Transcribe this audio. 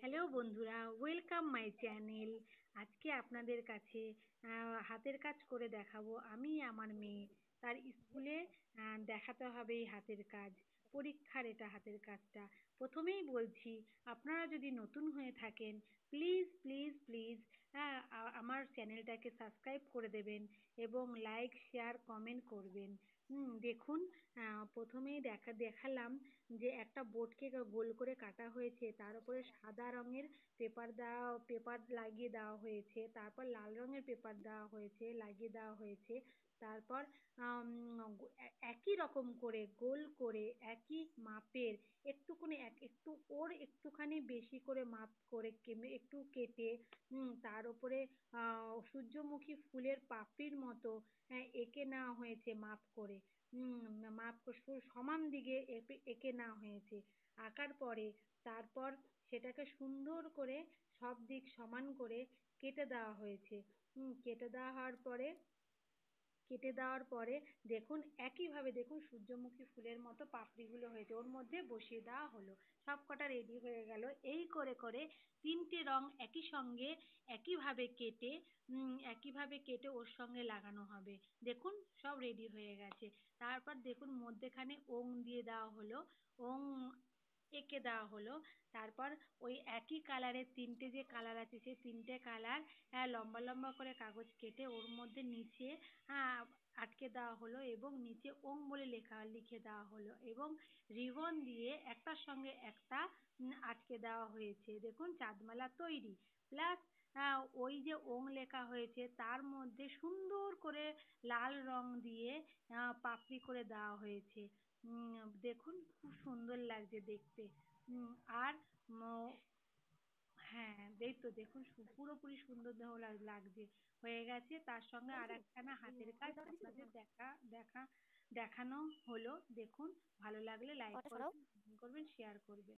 Hello বন্ধুরা, welcome my channel. আজকে আপনাদের কাছে হাতের কাজ করে দেখাবো। আমি আমার মেয়ে তার স্কুলে দেখাতে হবে এই হাতের কাজ। পরীক্ষার এটা হাতের কাজটা। প্রথমেই বলছি, আপনারা যদি নতুন হয়ে থাকেন, প্লিজ প্লিজ প্লিজ আমার চ্যানেলটাকে সাবস্ক্রাইব করে দেবেন এবং লাইক শেয়ার কমেন্ট করবেন। দেখুন, প্রথমেই দেখালাম যে একটা বোর্ডকে গোল করে কাটা হয়েছে, তার উপরে সাদা রঙের পেপার লাগিয়ে দেওয়া হয়েছে, তারপর লাল রঙের পেপার দেওয়া হয়েছে, লাগিয়ে দেওয়া হয়েছে। তারপর একই রকম করে গোল করে একই মাপের একটু ওর একটুখানি বেশি করে মাপ করে একটু কেটে তার উপরে সূর্যমুখী ফুলের পাপড়ির মতো এঁকে নেওয়া হয়েছে মাপ করে। মাপ সমান দিকে এঁকে নেওয়া হয়েছে। আঁকার পরে তারপর সেটাকে সুন্দর করে সব দিক সমান করে কেটে দেওয়া হয়েছে। কেটে দেওয়ার পরে দেখুন, একইভাবে দেখুন সূর্যমুখী ফুলের মতো পাপড়িগুলো হয়েছে, ওর মধ্যে বসিয়ে দেওয়া হলো। সব কটা রেডি হয়ে গেল। এই করে করে তিনটে রং একইভাবে কেটে ওর সঙ্গে লাগানো হবে। দেখুন, সব রেডি হয়ে গেছে। তারপর দেখুন মধ্যেখানে ওং দিয়ে দেওয়া হলো, ওং এঁকে দেওয়া হলো। তারপর ওই একই কালারের তিনটে যে কালার আছে, সেই তিনটে কালার লম্বা লম্বা করে কাগজ কেটে ওর মধ্যে নিচে আটকে দেওয়া হলো এবং নিচে ওম বলে লিখে দেওয়া হলো এবং রিবন দিয়ে একটার সঙ্গে একটা আটকে দেওয়া হয়েছে। দেখুন, চাঁদমালা তৈরি। প্লাস ওই যে ওং লেখা হয়েছে তার মধ্যে সুন্দর করে লাল রং দিয়ে পাপড়ি করে দেওয়া হয়েছে। দেখুন, খুব সুন্দর লাগছে দেখতে। আর হ্যাঁ, এই তো দেখুন, পুরোপুরি সুন্দর লাগছে, হয়ে গেছে। তার সঙ্গে আর একখানা হাতের কাজ আপনাদের দেখানো হলো। দেখুন, ভালো লাগলে লাইক ওটা সরাও। করবেন, শেয়ার করবেন।